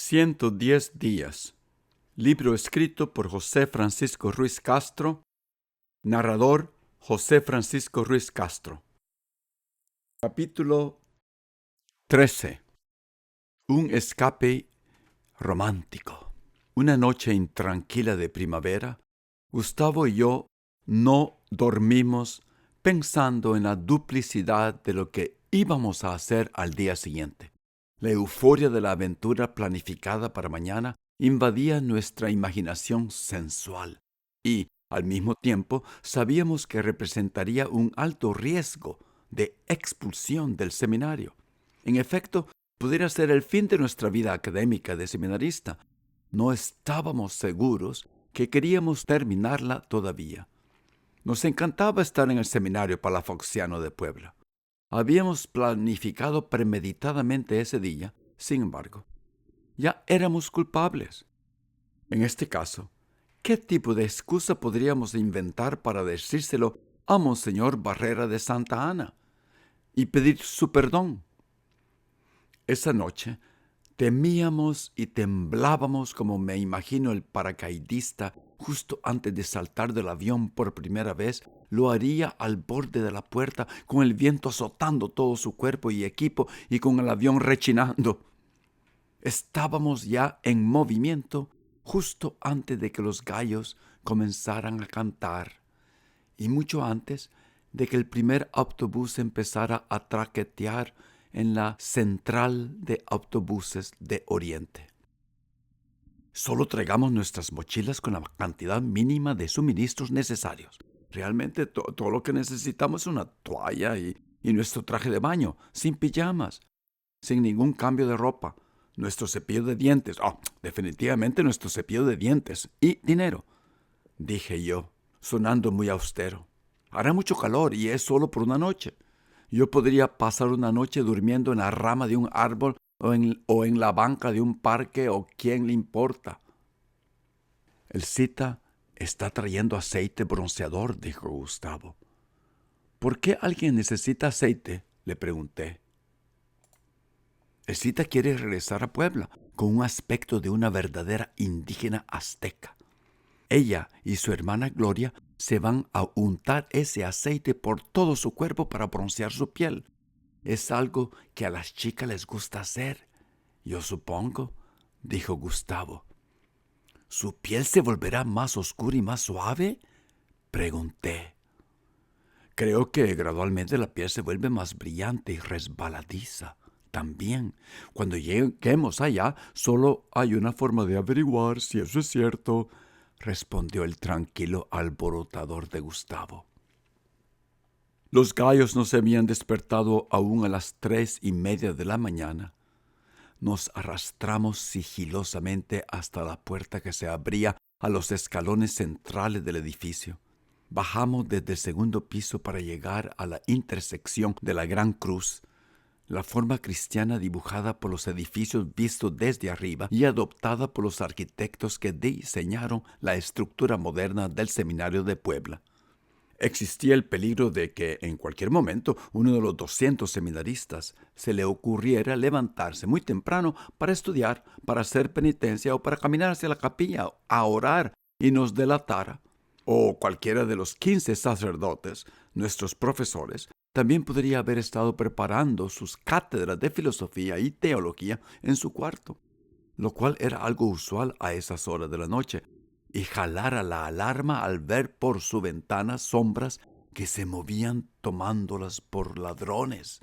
110 días. Libro escrito por José Francisco Ruiz Castro. Narrador José Francisco Ruiz Castro. Capítulo 13. Un escape romántico. Una noche intranquila de primavera, Gustavo y yo no dormimos pensando en la duplicidad de lo que íbamos a hacer al día siguiente. La euforia de la aventura planificada para mañana invadía nuestra imaginación sensual y, al mismo tiempo, sabíamos que representaría un alto riesgo de expulsión del seminario. En efecto, pudiera ser el fin de nuestra vida académica de seminarista. No estábamos seguros que queríamos terminarla todavía. Nos encantaba estar en el seminario palafoxiano de Puebla. Habíamos planificado premeditadamente ese día, sin embargo. Ya éramos culpables. En este caso, ¿qué tipo de excusa podríamos inventar para decírselo a Monseñor Barrera de Santa Ana y pedir su perdón? Esa noche temíamos y temblábamos como me imagino el paracaidista justo antes de saltar del avión por primera vez lo haría al borde de la puerta con el viento azotando todo su cuerpo y equipo y con el avión rechinando. Estábamos ya en movimiento justo antes de que los gallos comenzaran a cantar y mucho antes de que el primer autobús empezara a traquetear en la central de autobuses de Oriente. Solo traigamos nuestras mochilas con la cantidad mínima de suministros necesarios. Realmente todo lo que necesitamos es una toalla y nuestro traje de baño, sin pijamas, sin ningún cambio de ropa. Nuestro cepillo de dientes, definitivamente nuestro cepillo de dientes y dinero, dije yo, sonando muy austero. Hará mucho calor y es solo por una noche. Yo podría pasar una noche durmiendo en la rama de un árbol o en la banca de un parque o quién le importa. El cita está trayendo aceite bronceador, dijo Gustavo. ¿Por qué alguien necesita aceite?, le pregunté. El cita quiere regresar a Puebla con un aspecto de una verdadera indígena azteca. Ella y su hermana Gloria se van a untar ese aceite por todo su cuerpo para broncear su piel. Es algo que a las chicas les gusta hacer, yo supongo, dijo Gustavo. ¿Su piel se volverá más oscura y más suave?, pregunté. Creo que gradualmente la piel se vuelve más brillante y resbaladiza. También, cuando lleguemos allá, solo hay una forma de averiguar si eso es cierto, respondió el tranquilo alborotador de Gustavo. Los gallos no se habían despertado aún a las 3:30 de la mañana. Nos arrastramos sigilosamente hasta la puerta que se abría a los escalones centrales del edificio. Bajamos desde el segundo piso para llegar a la intersección de la Gran Cruz, la forma cristiana dibujada por los edificios vistos desde arriba y adoptada por los arquitectos que diseñaron la estructura moderna del Seminario de Puebla. Existía el peligro de que en cualquier momento uno de los 200 seminaristas se le ocurriera levantarse muy temprano para estudiar, para hacer penitencia o para caminar hacia la capilla a orar y nos delatara. O cualquiera de los 15 sacerdotes, nuestros profesores, también podría haber estado preparando sus cátedras de filosofía y teología en su cuarto, lo cual era algo usual a esas horas de la noche, y jalara la alarma al ver por su ventana sombras que se movían tomándolas por ladrones.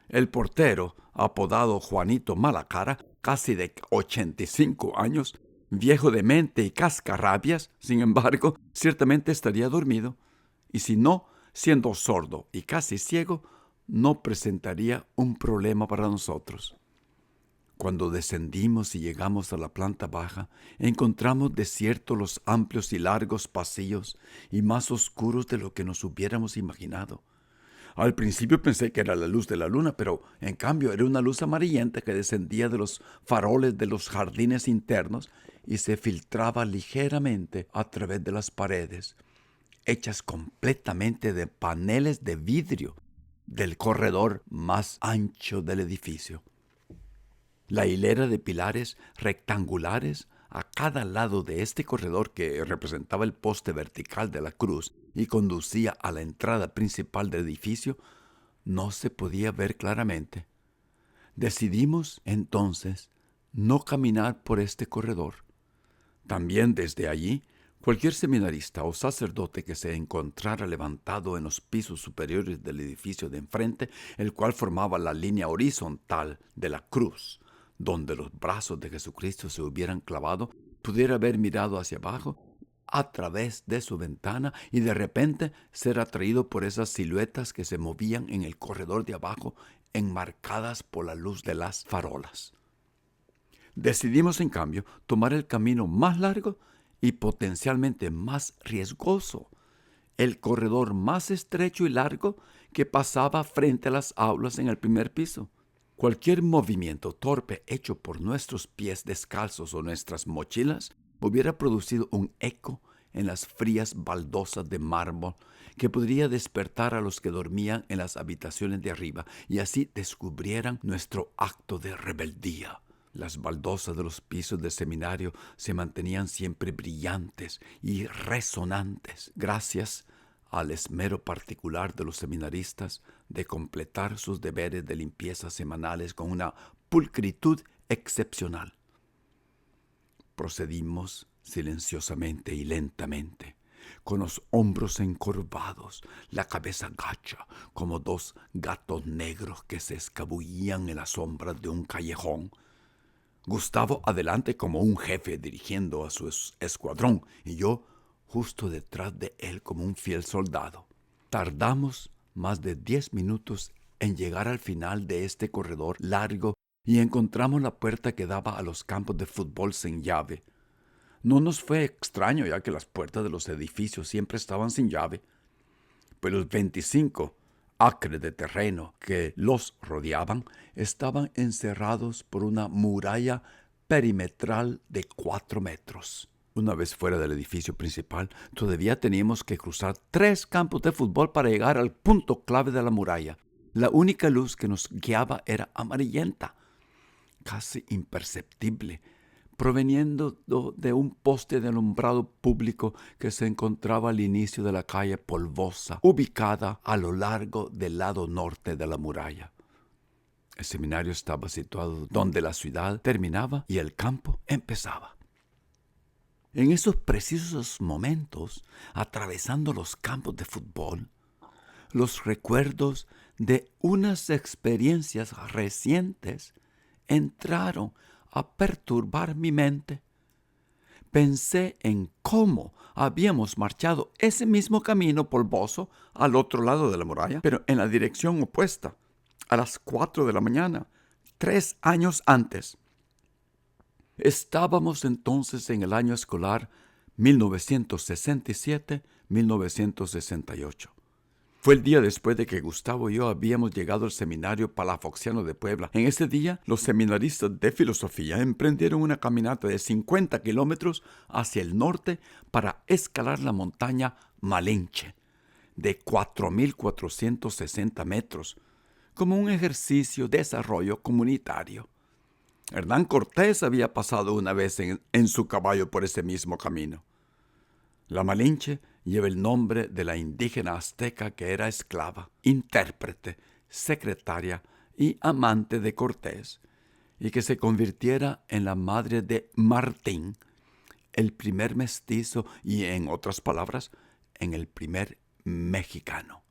El portero, apodado Juanito Malacara, casi de 85 años, viejo de mente y cascarrabias, sin embargo, ciertamente estaría dormido, y si no, siendo sordo y casi ciego, no presentaría un problema para nosotros. Cuando descendimos y llegamos a la planta baja, encontramos desiertos los amplios y largos pasillos y más oscuros de lo que nos hubiéramos imaginado. Al principio pensé que era la luz de la luna, pero en cambio era una luz amarillenta que descendía de los faroles de los jardines internos y se filtraba ligeramente a través de las paredes, hechas completamente de paneles de vidrio del corredor más ancho del edificio. La hilera de pilares rectangulares a cada lado de este corredor, que representaba el poste vertical de la cruz y conducía a la entrada principal del edificio, no se podía ver claramente. Decidimos entonces no caminar por este corredor. También desde allí, cualquier seminarista o sacerdote que se encontrara levantado en los pisos superiores del edificio de enfrente, el cual formaba la línea horizontal de la cruz, donde los brazos de Jesucristo se hubieran clavado, pudiera haber mirado hacia abajo a través de su ventana y de repente ser atraído por esas siluetas que se movían en el corredor de abajo, enmarcadas por la luz de las farolas. Decidimos, en cambio, tomar el camino más largo y potencialmente más riesgoso, el corredor más estrecho y largo que pasaba frente a las aulas en el primer piso. Cualquier movimiento torpe hecho por nuestros pies descalzos o nuestras mochilas hubiera producido un eco en las frías baldosas de mármol que podría despertar a los que dormían en las habitaciones de arriba y así descubrieran nuestro acto de rebeldía. Las baldosas de los pisos del seminario se mantenían siempre brillantes y resonantes, gracias al esmero particular de los seminaristas de completar sus deberes de limpieza semanales con una pulcritud excepcional. Procedimos silenciosamente y lentamente, con los hombros encorvados, la cabeza gacha, como dos gatos negros que se escabullían en las sombras de un callejón. Gustavo adelante como un jefe dirigiendo a su escuadrón y yo justo detrás de él como un fiel soldado. Tardamos más de 10 minutos en llegar al final de este corredor largo y encontramos la puerta que daba a los campos de fútbol sin llave. No nos fue extraño, ya que las puertas de los edificios siempre estaban sin llave, pues los 25 acres de terreno que los rodeaban estaban encerrados por una muralla perimetral de 4 metros. Una vez fuera del edificio principal, todavía teníamos que cruzar 3 campos de fútbol para llegar al punto clave de la muralla. La única luz que nos guiaba era amarillenta, casi imperceptible, proveniendo de un poste de alumbrado público que se encontraba al inicio de la calle polvosa, ubicada a lo largo del lado norte de la muralla. El seminario estaba situado donde la ciudad terminaba y el campo empezaba. En esos precisos momentos, atravesando los campos de fútbol, los recuerdos de unas experiencias recientes entraron a perturbar mi mente. Pensé en cómo habíamos marchado ese mismo camino polvoso al otro lado de la muralla, pero en la dirección opuesta, a las 4 de la mañana, 3 años antes. Estábamos entonces en el año escolar 1967-1968. Fue el día después de que Gustavo y yo habíamos llegado al seminario palafoxiano de Puebla. En ese día, los seminaristas de filosofía emprendieron una caminata de 50 kilómetros hacia el norte para escalar la montaña Malinche, de 4.460 metros, como un ejercicio de desarrollo comunitario. Hernán Cortés había pasado una vez en su caballo por ese mismo camino. La Malinche lleva el nombre de la indígena azteca que era esclava, intérprete, secretaria y amante de Cortés, y que se convirtiera en la madre de Martín, el primer mestizo y, en otras palabras, en el primer mexicano.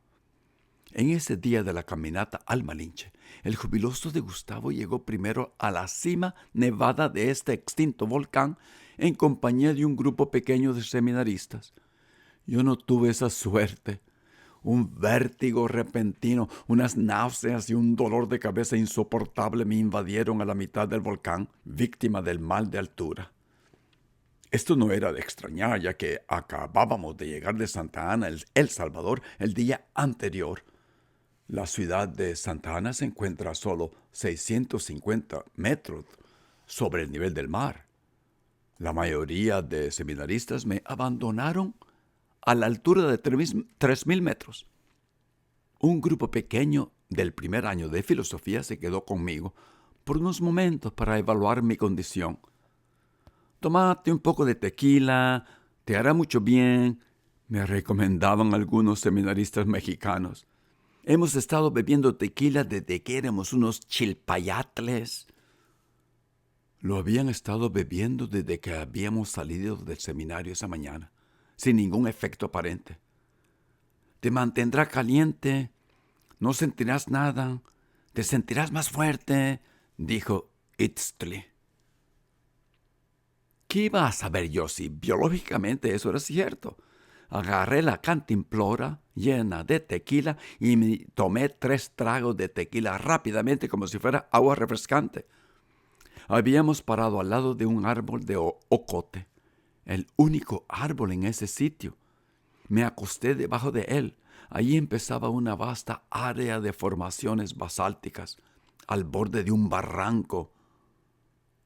En ese día de la caminata al Malinche, el jubiloso de Gustavo llegó primero a la cima nevada de este extinto volcán en compañía de un grupo pequeño de seminaristas. Yo no tuve esa suerte. Un vértigo repentino, unas náuseas y un dolor de cabeza insoportable me invadieron a la mitad del volcán, víctima del mal de altura. Esto no era de extrañar, ya que acabábamos de llegar de Santa Ana, El Salvador, el día anterior. La ciudad de Santa Ana se encuentra a solo 650 metros sobre el nivel del mar. La mayoría de seminaristas me abandonaron a la altura de 3.000 metros. Un grupo pequeño del primer año de filosofía se quedó conmigo por unos momentos para evaluar mi condición. Tómate un poco de tequila, te hará mucho bien, me recomendaban algunos seminaristas mexicanos. Hemos estado bebiendo tequila desde que éramos unos chilpayatles. Lo habían estado bebiendo desde que habíamos salido del seminario esa mañana, sin ningún efecto aparente. Te mantendrá caliente, no sentirás nada, te sentirás más fuerte, dijo Itztli. ¿Qué iba a saber yo si biológicamente eso era cierto? Agarré la cantimplora llena de tequila y me tomé 3 tragos de tequila rápidamente como si fuera agua refrescante. Habíamos parado al lado de un árbol de ocote, el único árbol en ese sitio. Me acosté debajo de él. Allí empezaba una vasta área de formaciones basálticas, al borde de un barranco,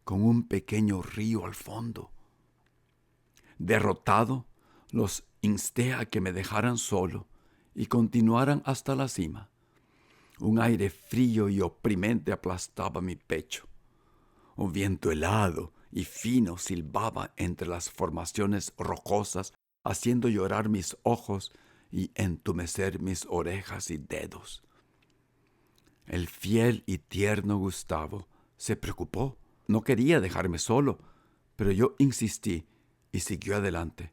con un pequeño río al fondo. Derrotado, los insté a que me dejaran solo y continuaran hasta la cima. Un aire frío y oprimente aplastaba mi pecho. Un viento helado y fino silbaba entre las formaciones rocosas, haciendo llorar mis ojos y entumecer mis orejas y dedos. El fiel y tierno Gustavo se preocupó. No quería dejarme solo, pero yo insistí y siguió adelante,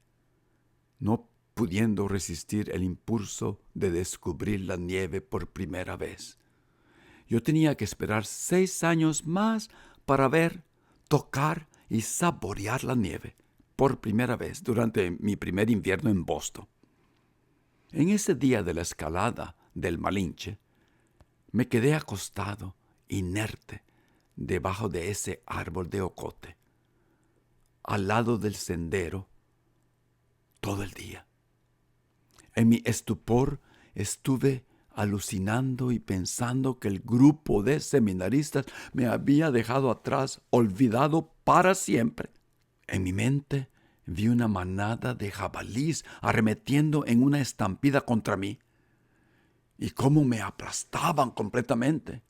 no pudiendo resistir el impulso de descubrir la nieve por primera vez. Yo tenía que esperar 6 años más para ver, tocar y saborear la nieve por primera vez durante mi primer invierno en Boston. En ese día de la escalada del Malinche, me quedé acostado, inerte, debajo de ese árbol de ocote, al lado del sendero, todo el día. En mi estupor estuve alucinando y pensando que el grupo de seminaristas me había dejado atrás, olvidado para siempre. En mi mente vi una manada de jabalís arremetiendo en una estampida contra mí, y cómo me aplastaban completamente.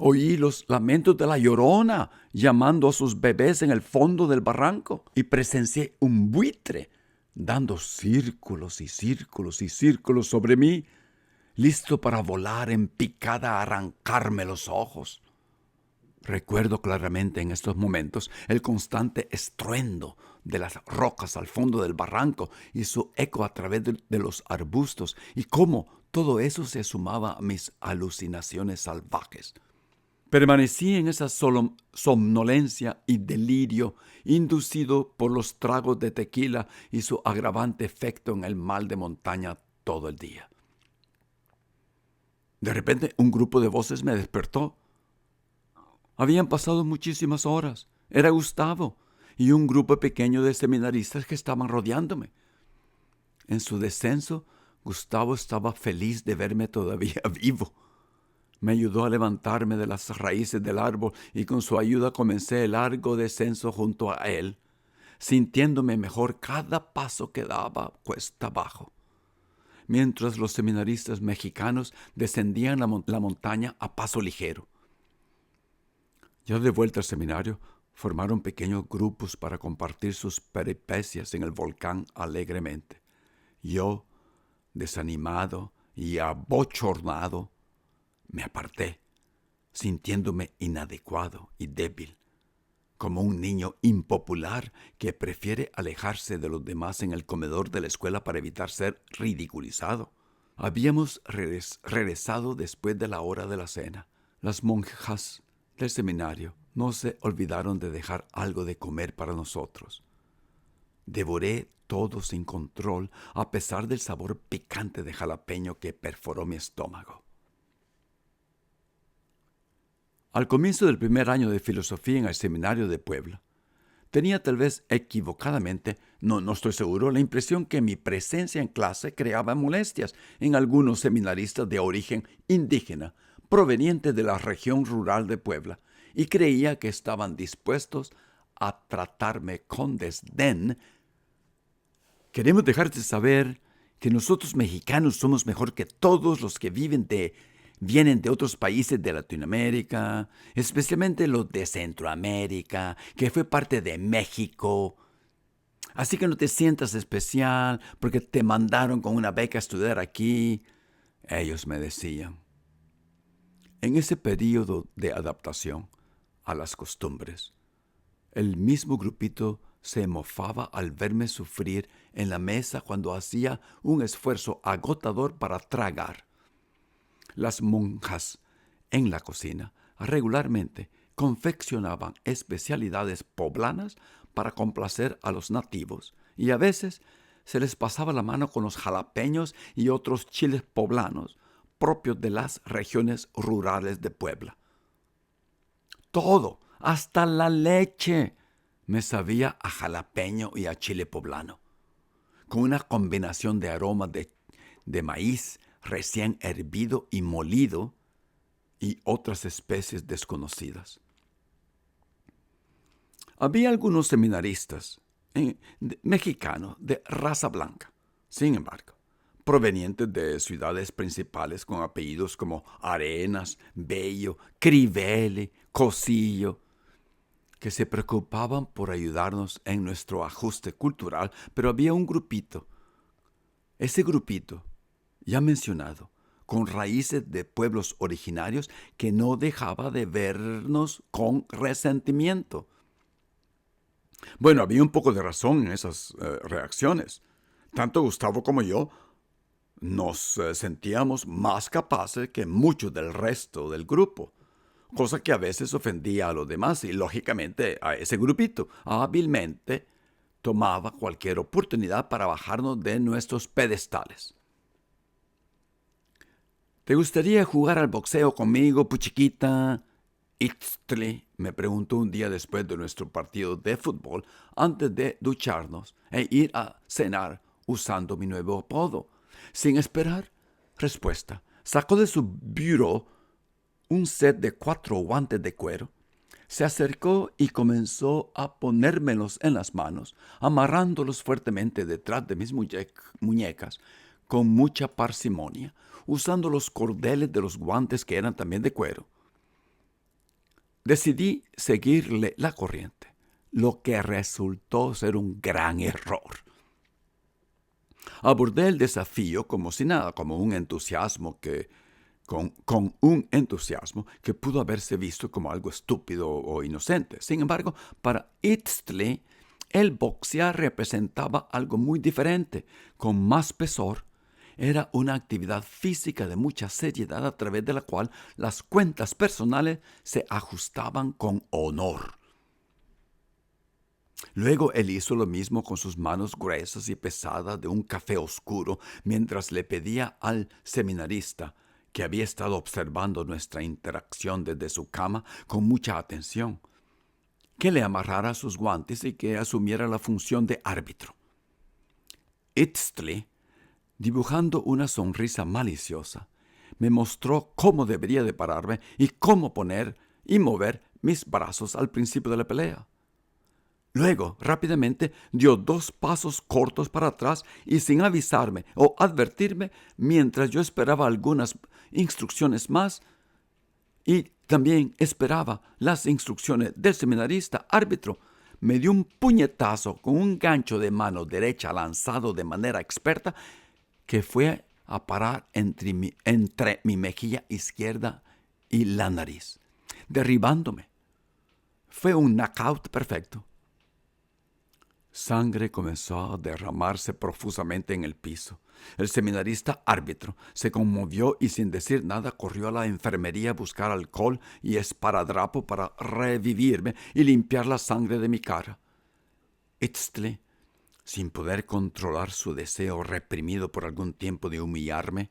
Oí los lamentos de la Llorona llamando a sus bebés en el fondo del barranco y presencié un buitre dando círculos y círculos y círculos sobre mí, listo para volar en picada a arrancarme los ojos. Recuerdo claramente en estos momentos el constante estruendo de las rocas al fondo del barranco y su eco a través de los arbustos, y cómo todo eso se sumaba a mis alucinaciones salvajes. Permanecí en esa somnolencia y delirio inducido por los tragos de tequila y su agravante efecto en el mal de montaña todo el día. De repente un grupo de voces me despertó. Habían pasado muchísimas horas. Era Gustavo y un grupo pequeño de seminaristas que estaban rodeándome. En su descenso, Gustavo estaba feliz de verme todavía vivo. Me ayudó a levantarme de las raíces del árbol y con su ayuda comencé el largo descenso junto a él, sintiéndome mejor cada paso que daba cuesta abajo, mientras los seminaristas mexicanos descendían la montaña a paso ligero. Ya de vuelta al seminario, formaron pequeños grupos para compartir sus peripecias en el volcán alegremente. Yo, desanimado y abochornado, me aparté, sintiéndome inadecuado y débil, como un niño impopular que prefiere alejarse de los demás en el comedor de la escuela para evitar ser ridiculizado. Habíamos regresado después de la hora de la cena. Las monjas del seminario no se olvidaron de dejar algo de comer para nosotros. Devoré todo sin control, a pesar del sabor picante de jalapeño que perforó mi estómago. Al comienzo del primer año de filosofía en el seminario de Puebla, tenía tal vez equivocadamente, no estoy seguro, la impresión que mi presencia en clase creaba molestias en algunos seminaristas de origen indígena, provenientes de la región rural de Puebla, y creía que estaban dispuestos a tratarme con desdén. Queremos dejarte saber que nosotros mexicanos somos mejor que todos los que viven de vienen de otros países de Latinoamérica, especialmente los de Centroamérica, que fue parte de México. Así que no te sientas especial porque te mandaron con una beca a estudiar aquí, ellos me decían. En ese periodo de adaptación a las costumbres, el mismo grupito se mofaba al verme sufrir en la mesa cuando hacía un esfuerzo agotador para tragar. Las monjas en la cocina regularmente confeccionaban especialidades poblanas para complacer a los nativos y a veces se les pasaba la mano con los jalapeños y otros chiles poblanos propios de las regiones rurales de Puebla. Todo, hasta la leche, me sabía a jalapeño y a chile poblano, con una combinación de aromas de maíz recién hervido y molido y otras especies desconocidas. Había algunos seminaristas mexicanos de raza blanca, sin embargo, provenientes de ciudades principales con apellidos como Arenas, Bello, Crivelli, Cosillo, que se preocupaban por ayudarnos en nuestro ajuste cultural, pero había un grupito, ese grupito, ya mencionado, con raíces de pueblos originarios que no dejaba de vernos con resentimiento. Bueno, había un poco de razón en esas reacciones. Tanto Gustavo como yo nos sentíamos más capaces que muchos del resto del grupo, cosa que a veces ofendía a los demás y lógicamente a ese grupito hábilmente tomaba cualquier oportunidad para bajarnos de nuestros pedestales. ¿Te gustaría jugar al boxeo conmigo, puchiquita? Itztli me preguntó un día después de nuestro partido de fútbol antes de ducharnos e ir a cenar usando mi nuevo apodo. Sin esperar respuesta, sacó de su bureau un set de 4 guantes de cuero, se acercó y comenzó a ponérmelos en las manos, amarrándolos fuertemente detrás de mis muñecas con mucha parsimonia, usando los cordeles de los guantes que eran también de cuero. Decidí seguirle la corriente, lo que resultó ser un gran error. Abordé el desafío como si nada, con un entusiasmo que pudo haberse visto como algo estúpido o inocente. Sin embargo, para Itztli, el boxear representaba algo muy diferente, con más pesor. Era una actividad física de mucha seriedad a través de la cual las cuentas personales se ajustaban con honor. Luego él hizo lo mismo con sus manos gruesas y pesadas de un café oscuro mientras le pedía al seminarista, que había estado observando nuestra interacción desde su cama con mucha atención, que le amarrara sus guantes y que asumiera la función de árbitro. Itztli, dibujando una sonrisa maliciosa, me mostró cómo debería de pararme y cómo poner y mover mis brazos al principio de la pelea. Luego, rápidamente, dio 2 pasos cortos para atrás y sin avisarme o advertirme, mientras yo esperaba algunas instrucciones más y también esperaba las instrucciones del seminarista árbitro, me dio un puñetazo con un gancho de mano derecha lanzado de manera experta que fue a parar entre mi mejilla izquierda y la nariz, derribándome. Fue un knockout perfecto. Sangre comenzó a derramarse profusamente en el piso. El seminarista árbitro se conmovió y sin decir nada corrió a la enfermería a buscar alcohol y esparadrapo para revivirme y limpiar la sangre de mi cara. Itztli, sin poder controlar su deseo reprimido por algún tiempo de humillarme,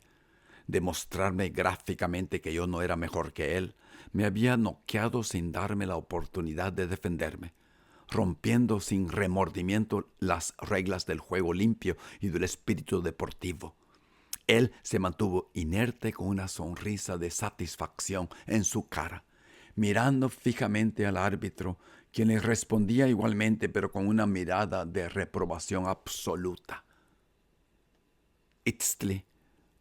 de mostrarme gráficamente que yo no era mejor que él, me había noqueado sin darme la oportunidad de defenderme, rompiendo sin remordimiento las reglas del juego limpio y del espíritu deportivo. Él se mantuvo inerte con una sonrisa de satisfacción en su cara, mirando fijamente al árbitro, quien le respondía igualmente, pero con una mirada de reprobación absoluta. Itztli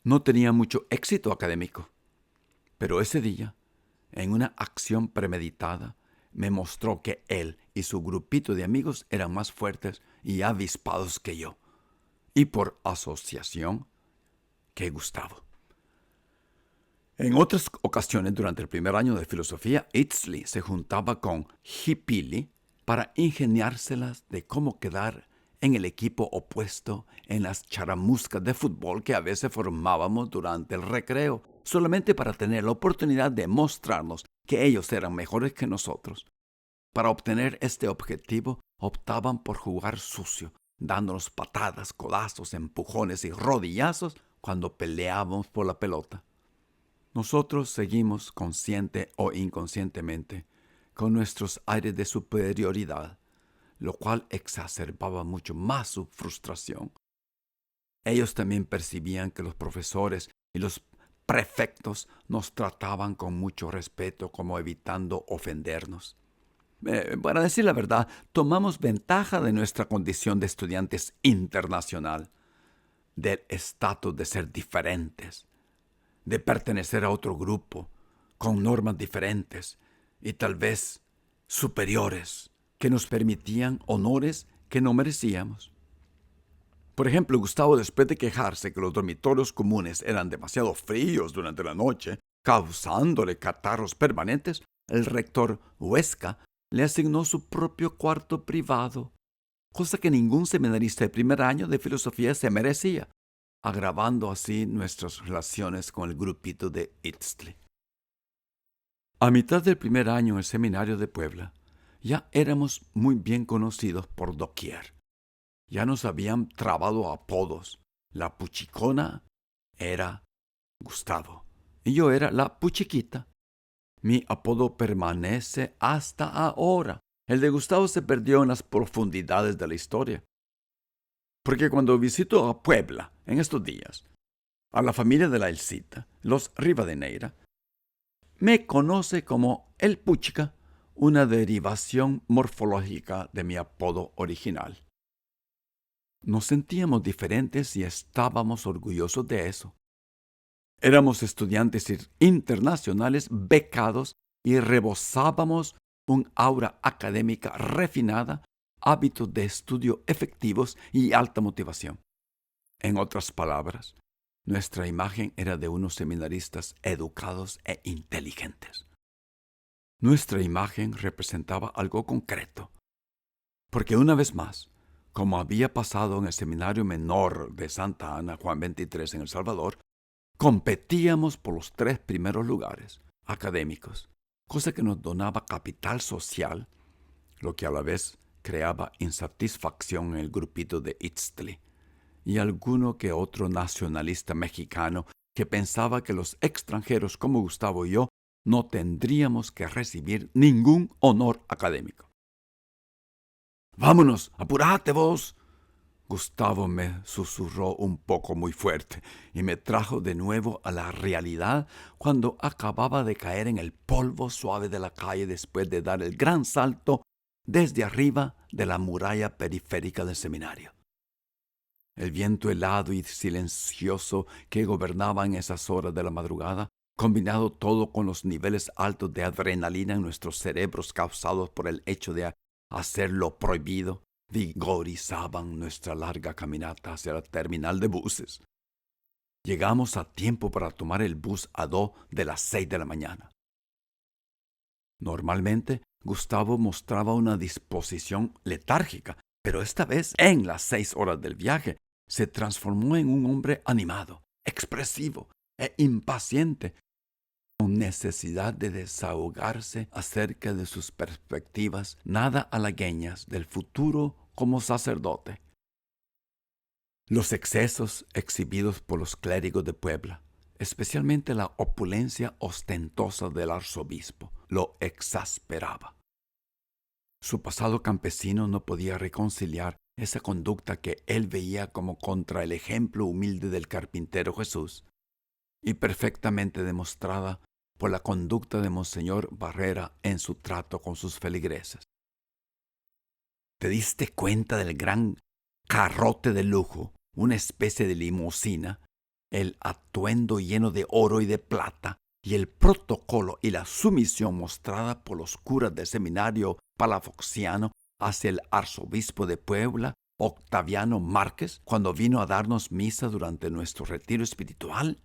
no tenía mucho éxito académico. Pero ese día, en una acción premeditada, me mostró que él y su grupito de amigos eran más fuertes y avispados que yo, y por asociación que Gustavo. En otras ocasiones, durante el primer año de filosofía, Itzli se juntaba con Hipili para ingeniárselas de cómo quedar en el equipo opuesto en las charamuscas de fútbol que a veces formábamos durante el recreo, solamente para tener la oportunidad de mostrarnos que ellos eran mejores que nosotros. Para obtener este objetivo, optaban por jugar sucio, dándonos patadas, codazos, empujones y rodillazos cuando peleábamos por la pelota. Nosotros seguimos, consciente o inconscientemente, con nuestros aires de superioridad, lo cual exacerbaba mucho más su frustración. Ellos también percibían que los profesores y los prefectos nos trataban con mucho respeto, como evitando ofendernos. Para decir la verdad, tomamos ventaja de nuestra condición de estudiantes internacional, del estatus de ser diferentes, de pertenecer a otro grupo, con normas diferentes y tal vez superiores, que nos permitían honores que no merecíamos. Por ejemplo, Gustavo, después de quejarse que los dormitorios comunes eran demasiado fríos durante la noche, causándole catarros permanentes, el rector Huesca le asignó su propio cuarto privado, cosa que ningún seminarista de primer año de filosofía se merecía, agravando así nuestras relaciones con el grupito de Itzli. A mitad del primer año en el seminario de Puebla, ya éramos muy bien conocidos por doquier. Ya nos habían trabado apodos. La puchicona era Gustavo y yo era la puchiquita. Mi apodo permanece hasta ahora. El de Gustavo se perdió en las profundidades de la historia. Porque cuando visito a Puebla en estos días, a la familia de la Elcita, los Rivadeneira, me conoce como el Puchica, una derivación morfológica de mi apodo original. Nos sentíamos diferentes y estábamos orgullosos de eso. Éramos estudiantes internacionales becados y rebosábamos un aura académica refinada, hábitos de estudio efectivos y alta motivación. En otras palabras, nuestra imagen era de unos seminaristas educados e inteligentes. Nuestra imagen representaba algo concreto, porque una vez más, como había pasado en el Seminario Menor de Santa Ana, Juan 23 en El Salvador, competíamos por los 3 primeros lugares académicos, cosa que nos donaba capital social, lo que a la vez creaba insatisfacción en el grupito de Itzli y alguno que otro nacionalista mexicano que pensaba que los extranjeros como Gustavo y yo no tendríamos que recibir ningún honor académico. «¡Vámonos! ¡Apurate vos!», Gustavo me susurró un poco muy fuerte y me trajo de nuevo a la realidad cuando acababa de caer en el polvo suave de la calle después de dar el gran salto desde arriba de la muralla periférica del seminario. El viento helado y silencioso que gobernaba en esas horas de la madrugada, combinado todo con los niveles altos de adrenalina en nuestros cerebros causados por el hecho de hacer lo prohibido, vigorizaban nuestra larga caminata hacia la terminal de buses. Llegamos a tiempo para tomar el bus A2 de las 6 de la mañana. Normalmente, Gustavo mostraba una disposición letárgica, pero esta vez, en las 6 horas del viaje, se transformó en un hombre animado, expresivo e impaciente, con necesidad de desahogarse acerca de sus perspectivas nada halagüeñas del futuro como sacerdote. Los excesos exhibidos por los clérigos de Puebla, especialmente la opulencia ostentosa del arzobispo, lo exasperaba. Su pasado campesino no podía reconciliar esa conducta que él veía como contra el ejemplo humilde del carpintero Jesús, y perfectamente demostrada por la conducta de Monseñor Barrera en su trato con sus feligreses. ¿Te diste cuenta del gran carrote de lujo, una especie de limusina, el atuendo lleno de oro y de plata, y el protocolo y la sumisión mostrada por los curas del seminario palafoxiano hacia el arzobispo de Puebla, Octaviano Márquez, cuando vino a darnos misa durante nuestro retiro espiritual?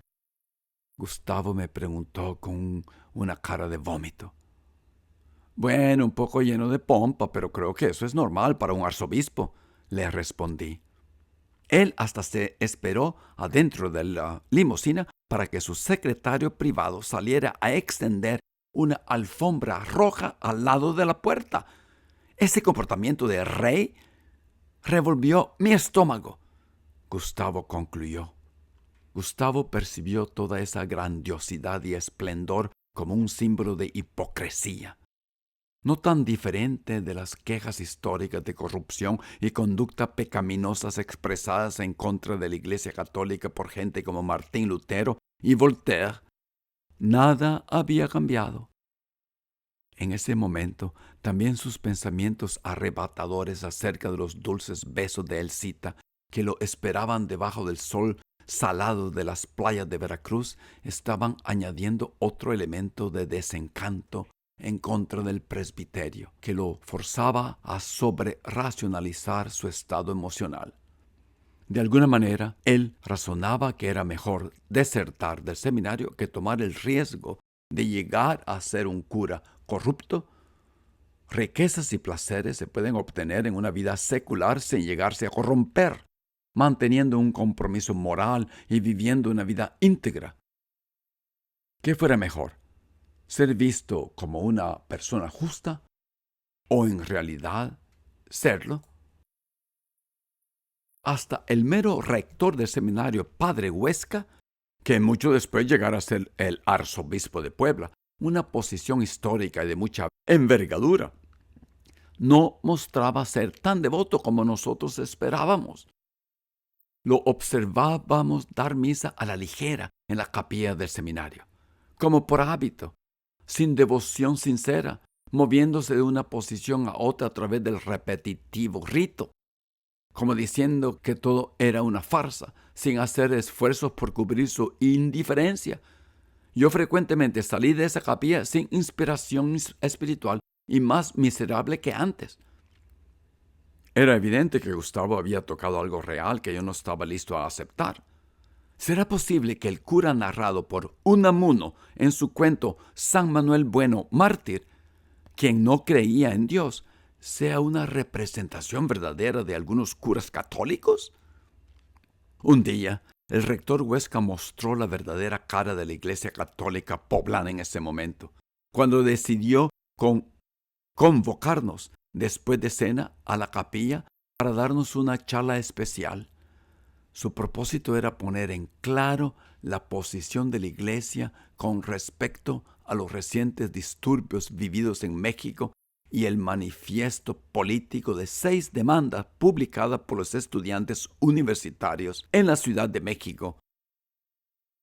Gustavo me preguntó con una cara de vómito. Bueno, un poco lleno de pompa, pero creo que eso es normal para un arzobispo, le respondí. Él hasta se esperó adentro de la limusina para que su secretario privado saliera a extender una alfombra roja al lado de la puerta. Ese comportamiento de rey revolvió mi estómago. Gustavo concluyó. Gustavo percibió toda esa grandiosidad y esplendor como un símbolo de hipocresía, no tan diferente de las quejas históricas de corrupción y conducta pecaminosas expresadas en contra de la Iglesia Católica por gente como Martín Lutero y Voltaire. Nada había cambiado. En ese momento, también sus pensamientos arrebatadores acerca de los dulces besos de Elcita, que lo esperaban debajo del sol salado de las playas de Veracruz, estaban añadiendo otro elemento de desencanto en contra del presbiterio, que lo forzaba a sobreracionalizar su estado emocional. De alguna manera, él razonaba que era mejor desertar del seminario que tomar el riesgo de llegar a ser un cura corrupto. Riquezas y placeres se pueden obtener en una vida secular sin llegarse a corromper, manteniendo un compromiso moral y viviendo una vida íntegra. ¿Qué fuera mejor? ¿Ser visto como una persona justa o en realidad serlo? Hasta el mero rector del seminario, Padre Huesca, que mucho después llegara a ser el arzobispo de Puebla, una posición histórica y de mucha envergadura, no mostraba ser tan devoto como nosotros esperábamos. Lo observábamos dar misa a la ligera en la capilla del seminario, como por hábito, sin devoción sincera, moviéndose de una posición a otra a través del repetitivo rito, como diciendo que todo era una farsa, sin hacer esfuerzos por cubrir su indiferencia. Yo frecuentemente salí de esa capilla sin inspiración espiritual y más miserable que antes. Era evidente que Gustavo había tocado algo real que yo no estaba listo a aceptar. ¿Será posible que el cura narrado por Unamuno en su cuento San Manuel Bueno, mártir, quien no creía en Dios, sea una representación verdadera de algunos curas católicos? Un día, el rector Huesca mostró la verdadera cara de la Iglesia Católica poblana en ese momento, cuando decidió convocarnos después de cena a la capilla para darnos una charla especial. Su propósito era poner en claro la posición de la Iglesia con respecto a los recientes disturbios vividos en México y el manifiesto político de 6 demandas publicadas por los estudiantes universitarios en la Ciudad de México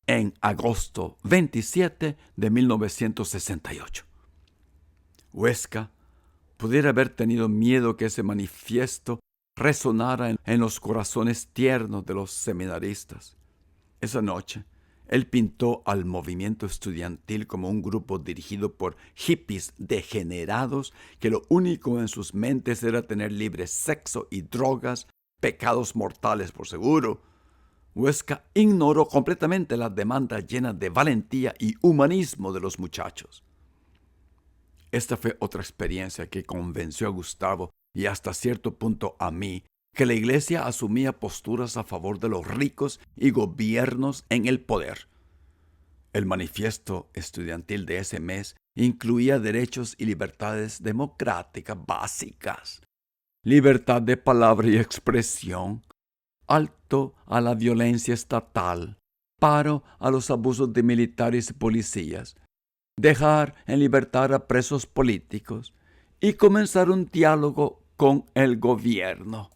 en agosto 27 de 1968. Huesca pudiera haber tenido miedo que ese manifiesto resonara en los corazones tiernos de los seminaristas. Esa noche, él pintó al movimiento estudiantil como un grupo dirigido por hippies degenerados que lo único en sus mentes era tener libre sexo y drogas, pecados mortales por seguro. Huesca ignoró completamente las demandas llenas de valentía y humanismo de los muchachos. Esta fue otra experiencia que convenció a Gustavo y hasta cierto punto a mí que la Iglesia asumía posturas a favor de los ricos y gobiernos en el poder. El manifiesto estudiantil de ese mes incluía derechos y libertades democráticas básicas, libertad de palabra y expresión, alto a la violencia estatal, paro a los abusos de militares y policías, dejar en libertad a presos políticos y comenzar un diálogo con el gobierno.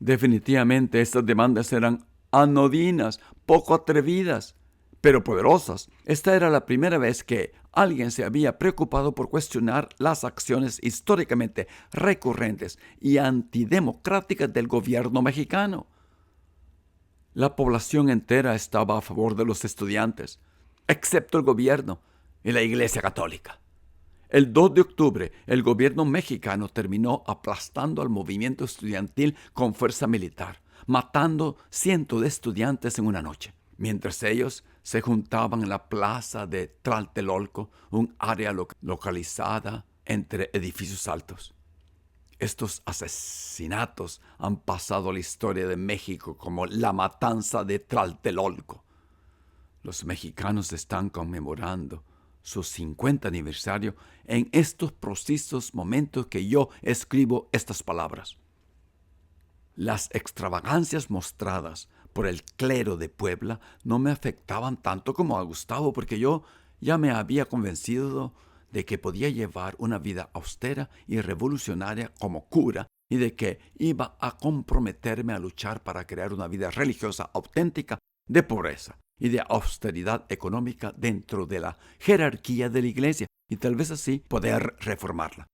Definitivamente estas demandas eran anodinas, poco atrevidas, pero poderosas. Esta era la primera vez que alguien se había preocupado por cuestionar las acciones históricamente recurrentes y antidemocráticas del gobierno mexicano. La población entera estaba a favor de los estudiantes. excepto el gobierno y la Iglesia Católica. El 2 de octubre, el gobierno mexicano terminó aplastando al movimiento estudiantil con fuerza militar, matando cientos de estudiantes en una noche, mientras ellos se juntaban en la plaza de Tlatelolco, un área localizada entre edificios altos. Estos asesinatos han pasado a la historia de México como la matanza de Tlatelolco. Los mexicanos están conmemorando su 50 aniversario en estos precisos momentos que yo escribo estas palabras. Las extravagancias mostradas por el clero de Puebla no me afectaban tanto como a Gustavo, porque yo ya me había convencido de que podía llevar una vida austera y revolucionaria como cura y de que iba a comprometerme a luchar para crear una vida religiosa auténtica de pobreza y de austeridad económica dentro de la jerarquía de la Iglesia y tal vez así poder reformarla.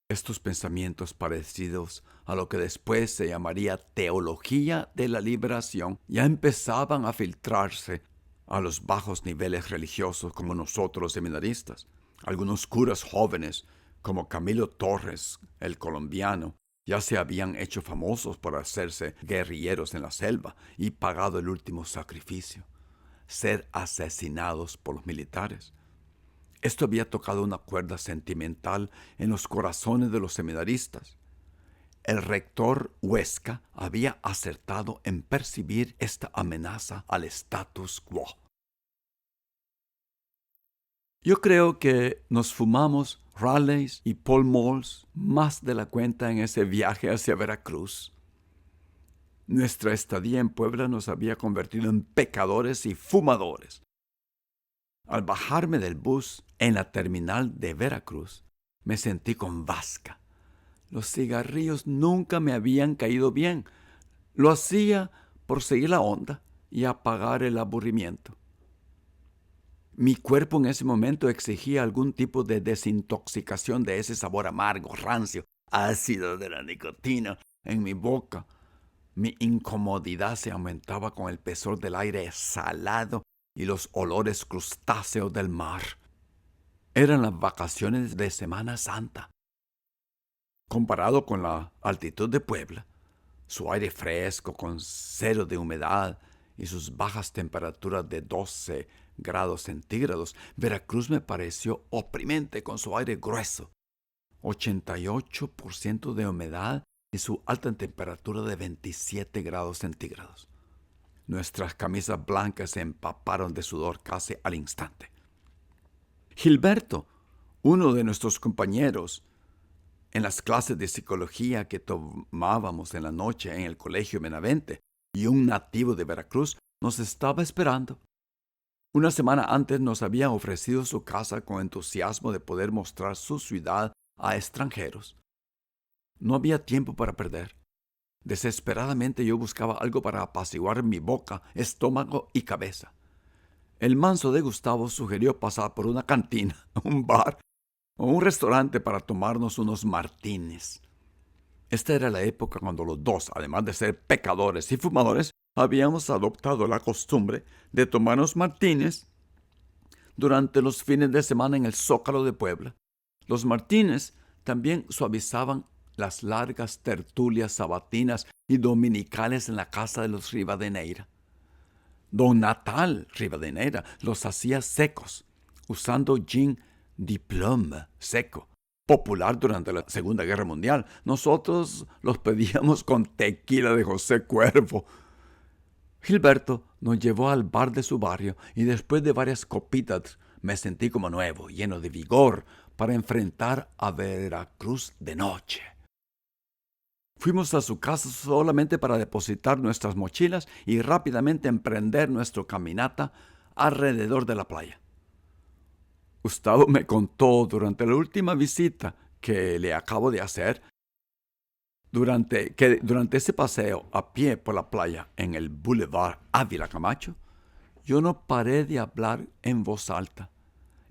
Estos pensamientos parecidos a lo que después se llamaría teología de la liberación ya empezaban a filtrarse a los bajos niveles religiosos como nosotros los seminaristas. Algunos curas jóvenes como Camilo Torres, el colombiano, ya se habían hecho famosos por hacerse guerrilleros en la selva y pagado el último sacrificio, ser asesinados por los militares. Esto había tocado una cuerda sentimental en los corazones de los seminaristas. El rector Huesca había acertado en percibir esta amenaza al status quo. Yo creo que nos fumamos Raleigh y Pall Malls más de la cuenta en ese viaje hacia Veracruz. Nuestra estadía en Puebla nos había convertido en pecadores y fumadores. Al bajarme del bus en la terminal de Veracruz, me sentí con vasca. Los cigarrillos nunca me habían caído bien. Lo hacía por seguir la onda y apagar el aburrimiento. Mi cuerpo en ese momento exigía algún tipo de desintoxicación de ese sabor amargo, rancio, ácido de la nicotina en mi boca. Mi incomodidad se aumentaba con el pesor del aire salado y los olores crustáceos del mar. Eran las vacaciones de Semana Santa. Comparado con la altitud de Puebla, su aire fresco con 0 de humedad y sus bajas temperaturas de 12 grados centígrados, Veracruz me pareció oprimente con su aire grueso, 88% de humedad y su alta temperatura de 27 grados centígrados. Nuestras camisas blancas se empaparon de sudor casi al instante. Gilberto, uno de nuestros compañeros, en las clases de psicología que tomábamos en la noche en el Colegio Benavente, y un nativo de Veracruz nos estaba esperando. Una semana antes nos había ofrecido su casa con entusiasmo de poder mostrar su ciudad a extranjeros. No había tiempo para perder. Desesperadamente yo buscaba algo para apaciguar mi boca, estómago y cabeza. El manso de Gustavo sugirió pasar por una cantina, un bar o un restaurante para tomarnos unos martinis. Esta era la época cuando los dos, además de ser pecadores y fumadores, habíamos adoptado la costumbre de tomarnos martines durante los fines de semana en el Zócalo de Puebla. Los martines también suavizaban las largas tertulias sabatinas y dominicales en la casa de los Rivadeneira. Don Natal Rivadeneira los hacía secos, usando gin diplôme seco, popular durante la Segunda Guerra Mundial. Nosotros los pedíamos con tequila de José Cuervo. Gilberto nos llevó al bar de su barrio y después de varias copitas me sentí como nuevo, lleno de vigor para enfrentar a Veracruz de noche. Fuimos a su casa solamente para depositar nuestras mochilas y rápidamente emprender nuestra caminata alrededor de la playa. Gustavo me contó durante la última visita que le acabo de hacer, durante ese paseo a pie por la playa en el Boulevard Ávila Camacho, yo no paré de hablar en voz alta,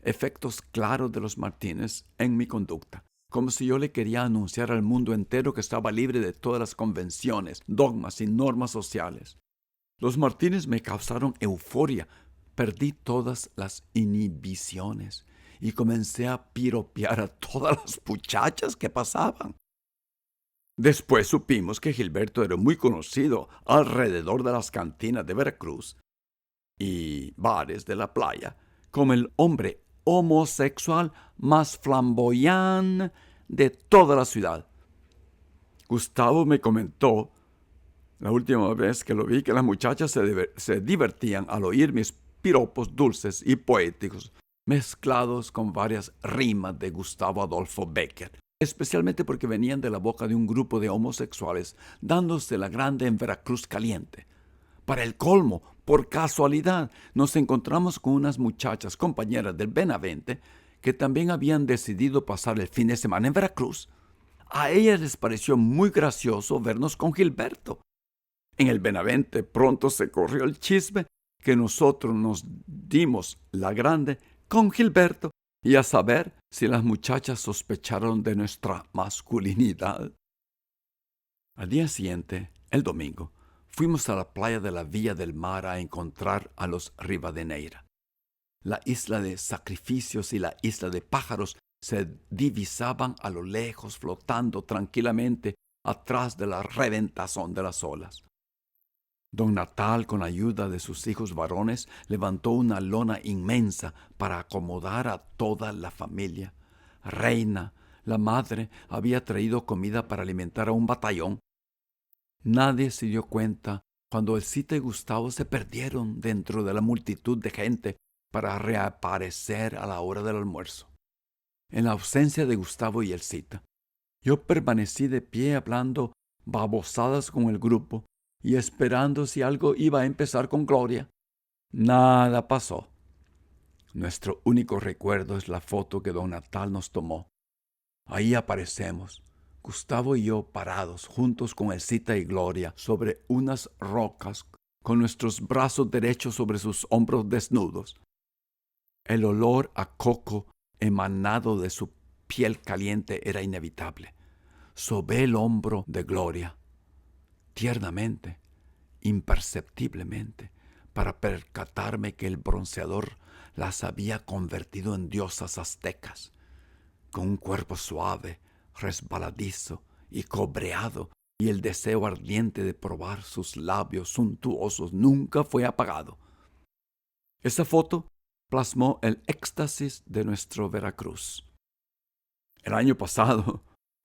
efectos claros de los martines en mi conducta, como si yo le quería anunciar al mundo entero que estaba libre de todas las convenciones, dogmas y normas sociales. Los martines me causaron euforia, perdí todas las inhibiciones y comencé a piropear a todas las muchachas que pasaban. Después supimos que Gilberto era muy conocido alrededor de las cantinas de Veracruz y bares de la playa como el hombre homosexual más flamboyante de toda la ciudad. Gustavo me comentó la última vez que lo vi que las muchachas se divertían al oír mis piropos dulces y poéticos, mezclados con varias rimas de Gustavo Adolfo Bécquer, especialmente porque venían de la boca de un grupo de homosexuales dándose la grande en Veracruz Caliente. Para el colmo, por casualidad, nos encontramos con unas muchachas compañeras del Benavente que también habían decidido pasar el fin de semana en Veracruz. A ellas les pareció muy gracioso vernos con Gilberto. En el Benavente pronto se corrió el chisme que nosotros nos dimos la grande con Gilberto y a saber si las muchachas sospecharon de nuestra masculinidad. Al día siguiente, el domingo, fuimos a la playa de la Villa del Mar a encontrar a los Rivadeneira. La isla de Sacrificios y la isla de Pájaros se divisaban a lo lejos flotando tranquilamente atrás de la reventazón de las olas. Don Natal, con ayuda de sus hijos varones, levantó una lona inmensa para acomodar a toda la familia. Reina, la madre, había traído comida para alimentar a un batallón. Nadie se dio cuenta cuando Elcita y Gustavo se perdieron dentro de la multitud de gente para reaparecer a la hora del almuerzo. En la ausencia de Gustavo y Elcita, yo permanecí de pie hablando babosadas con el grupo y esperando si algo iba a empezar con Gloria. Nada pasó. Nuestro único recuerdo es la foto que don Natal nos tomó. Ahí aparecemos, Gustavo y yo parados juntos con Elcita y Gloria sobre unas rocas con nuestros brazos derechos sobre sus hombros desnudos. El olor a coco emanado de su piel caliente era inevitable. Sobé el hombro de Gloria, tiernamente, imperceptiblemente, para percatarme que el bronceador las había convertido en diosas aztecas, con un cuerpo suave, resbaladizo y cobreado, y el deseo ardiente de probar sus labios suntuosos nunca fue apagado. Esa foto plasmó el éxtasis de nuestro Veracruz. El año pasado,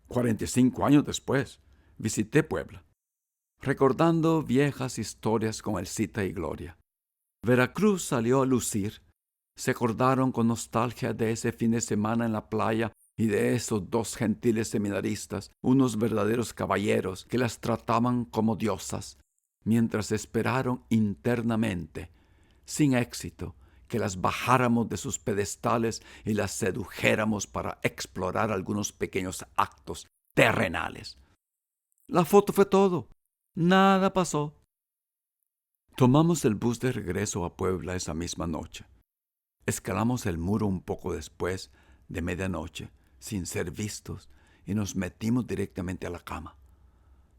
45 años después, visité Puebla, recordando viejas historias con Elcita y Gloria. Veracruz salió a lucir. Se acordaron con nostalgia de ese fin de semana en la playa y de esos dos gentiles seminaristas, unos verdaderos caballeros que las trataban como diosas, mientras esperaron internamente, sin éxito, que las bajáramos de sus pedestales y las sedujéramos para explorar algunos pequeños actos terrenales. La foto fue todo. Nada pasó. Tomamos el bus de regreso a Puebla esa misma noche. Escalamos el muro un poco después de medianoche, sin ser vistos, y nos metimos directamente a la cama.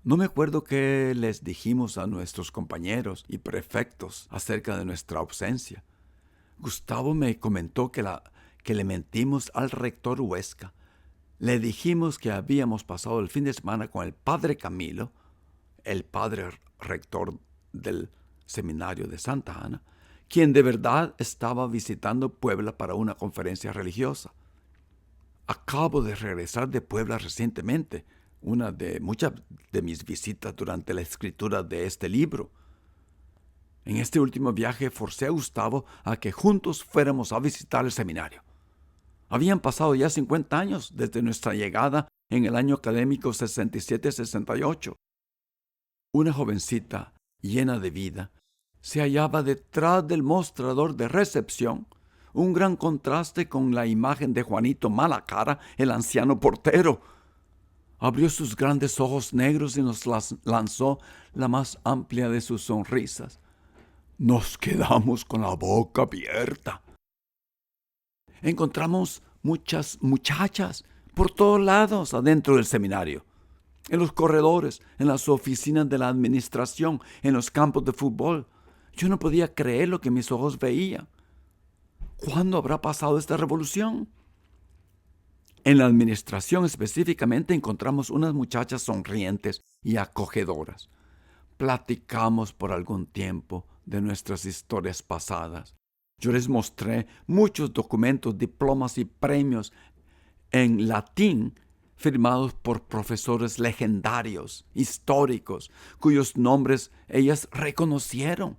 No me acuerdo qué les dijimos a nuestros compañeros y prefectos acerca de nuestra ausencia. Gustavo me comentó que le mentimos al rector Huesca. Le dijimos que habíamos pasado el fin de semana con el padre Camilo, el padre rector del seminario de Santa Ana, quien de verdad estaba visitando Puebla para una conferencia religiosa. Acabo de regresar de Puebla recientemente, una de muchas de mis visitas durante la escritura de este libro. En este último viaje forcé a Gustavo a que juntos fuéramos a visitar el seminario. Habían pasado ya 50 años desde nuestra llegada en el año académico 67-68. Una jovencita llena de vida se hallaba detrás del mostrador de recepción, un gran contraste con la imagen de Juanito Malacara, el anciano portero. Abrió sus grandes ojos negros y nos lanzó la más amplia de sus sonrisas. Nos quedamos con la boca abierta. Encontramos muchas muchachas por todos lados adentro del seminario. En los corredores, en las oficinas de la administración, en los campos de fútbol. Yo no podía creer lo que mis ojos veían. ¿Cuándo habrá pasado esta revolución? En la administración específicamente encontramos unas muchachas sonrientes y acogedoras. Platicamos por algún tiempo de nuestras historias pasadas. Yo les mostré muchos documentos, diplomas y premios en latín firmados por profesores legendarios, históricos, cuyos nombres ellas reconocieron.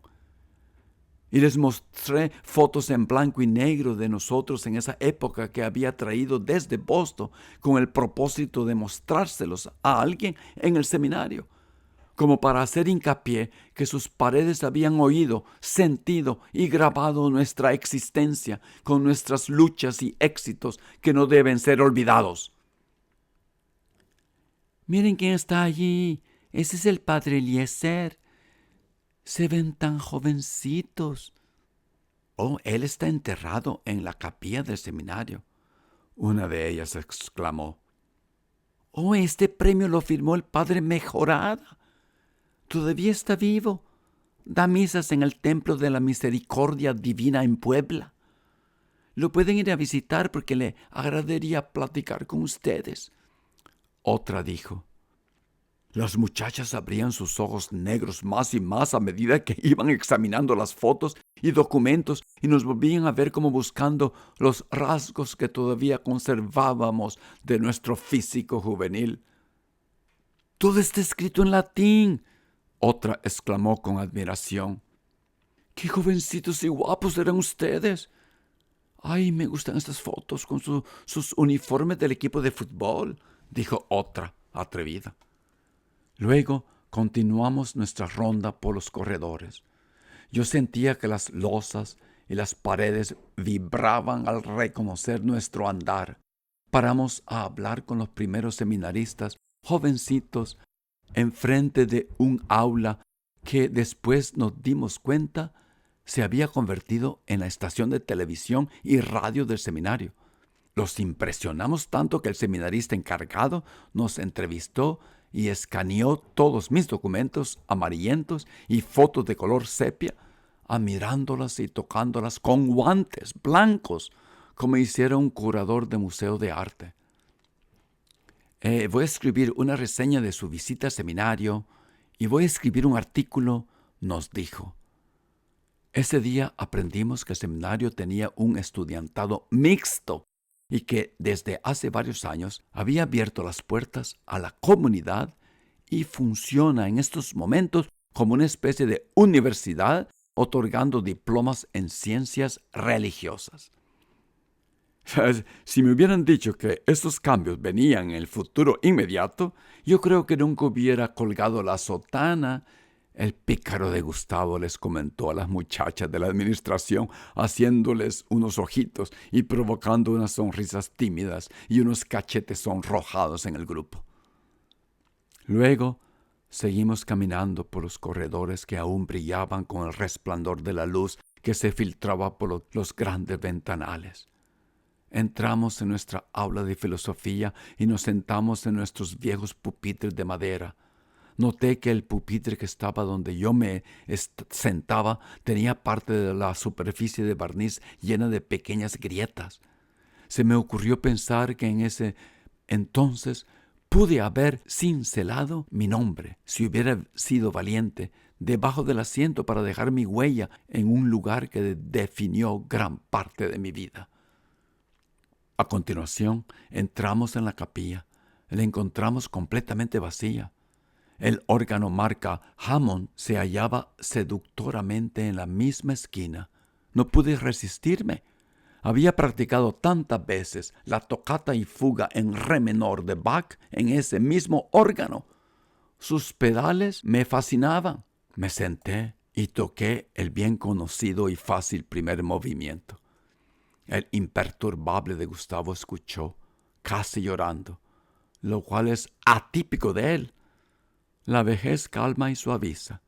Y les mostré fotos en blanco y negro de nosotros en esa época que había traído desde Boston con el propósito de mostrárselos a alguien en el seminario, como para hacer hincapié que sus paredes habían oído, sentido y grabado nuestra existencia con nuestras luchas y éxitos que no deben ser olvidados. Miren quién está allí. Ese es el padre Eliezer. Se ven tan jovencitos. Oh, él está enterrado en la capilla del seminario. Una de ellas exclamó. Oh, este premio lo firmó el padre Mejorada. Todavía está vivo. Da misas en el Templo de la Misericordia Divina en Puebla. Lo pueden ir a visitar porque le agradaría platicar con ustedes. Otra dijo. Las muchachas abrían sus ojos negros más y más a medida que iban examinando las fotos y documentos y nos volvían a ver como buscando los rasgos que todavía conservábamos de nuestro físico juvenil. Todo está escrito en latín, otra exclamó con admiración. ¡Qué jovencitos y guapos eran ustedes! ¡Ay, me gustan estas fotos con sus uniformes del equipo de fútbol!, dijo otra, atrevida. Luego continuamos nuestra ronda por los corredores. Yo sentía que las losas y las paredes vibraban al reconocer nuestro andar. Paramos a hablar con los primeros seminaristas, jovencitos, enfrente de un aula que después nos dimos cuenta se había convertido en la estación de televisión y radio del seminario. Los impresionamos tanto que el seminarista encargado nos entrevistó y escaneó todos mis documentos amarillentos y fotos de color sepia, admirándolas y tocándolas con guantes blancos, como hiciera un curador de museo de arte. Voy a escribir una reseña de su visita al seminario y voy a escribir un artículo, nos dijo. Ese día aprendimos que el seminario tenía un estudiantado mixto y que desde hace varios años había abierto las puertas a la comunidad y funciona en estos momentos como una especie de universidad otorgando diplomas en ciencias religiosas. Si me hubieran dicho que estos cambios venían en el futuro inmediato, yo creo que nunca hubiera colgado la sotana. El pícaro de Gustavo les comentó a las muchachas de la administración, haciéndoles unos ojitos y provocando unas sonrisas tímidas y unos cachetes sonrojados en el grupo. Luego seguimos caminando por los corredores que aún brillaban con el resplandor de la luz que se filtraba por los grandes ventanales. Entramos en nuestra aula de filosofía y nos sentamos en nuestros viejos pupitres de madera. Noté que el pupitre que estaba donde yo me sentaba tenía parte de la superficie de barniz llena de pequeñas grietas. Se me ocurrió pensar que en ese entonces pude haber cincelado mi nombre, si hubiera sido valiente, debajo del asiento para dejar mi huella en un lugar que definió gran parte de mi vida. A continuación, entramos en la capilla. La encontramos completamente vacía. El órgano marca Hammond se hallaba seductoramente en la misma esquina. No pude resistirme. Había practicado tantas veces la tocata y fuga en re menor de Bach en ese mismo órgano. Sus pedales me fascinaban. Me senté y toqué el bien conocido y fácil primer movimiento. El imperturbable de Gustavo escuchó, casi llorando, lo cual es atípico de él. La vejez calma y suaviza.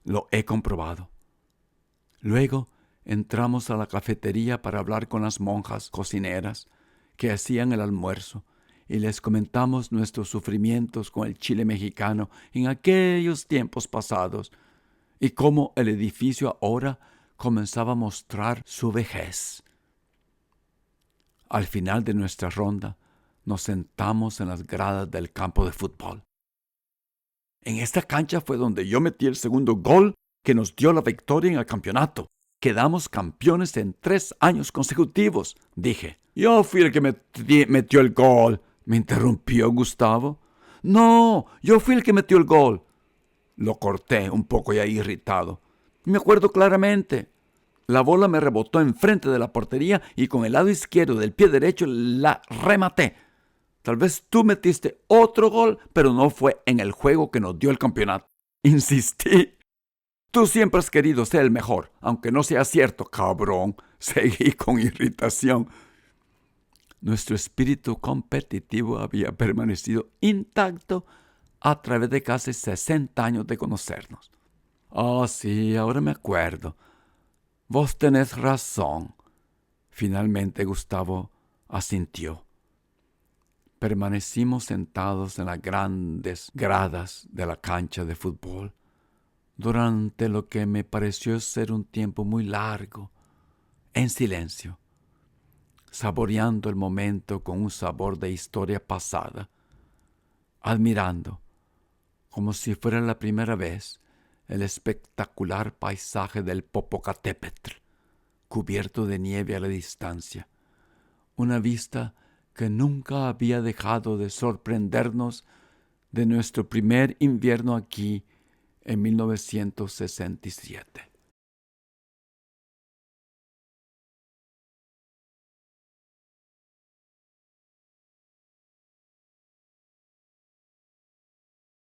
Lo he comprobado. Luego entramos a la cafetería para hablar con las monjas cocineras que hacían el almuerzo y les comentamos nuestros sufrimientos con el chile mexicano en aquellos tiempos pasados y cómo el edificio ahora comenzaba a mostrar su vejez. Al final de nuestra ronda, nos sentamos en las gradas del campo de fútbol. En esta cancha fue donde yo metí el segundo gol que nos dio la victoria en el campeonato. Quedamos campeones en 3 años consecutivos, dije. Yo fui el que metió el gol, me interrumpió Gustavo. No, yo fui el que metió el gol. Lo corté un poco ya irritado. Me acuerdo claramente. La bola me rebotó enfrente de la portería y con el lado izquierdo del pie derecho la rematé. Tal vez tú metiste otro gol, pero no fue en el juego que nos dio el campeonato. Insistí. Tú siempre has querido ser el mejor, aunque no sea cierto, cabrón. Seguí con irritación. Nuestro espíritu competitivo había permanecido intacto a través de casi 60 años de conocernos. Oh, sí, ahora me acuerdo. Vos tenés razón. Finalmente Gustavo asintió. Permanecimos sentados en las grandes gradas de la cancha de fútbol durante lo que me pareció ser un tiempo muy largo, en silencio, saboreando el momento con un sabor de historia pasada, admirando, como si fuera la primera vez, el espectacular paisaje del Popocatépetl, cubierto de nieve a la distancia, una vista que nunca había dejado de sorprendernos de nuestro primer invierno aquí en 1967.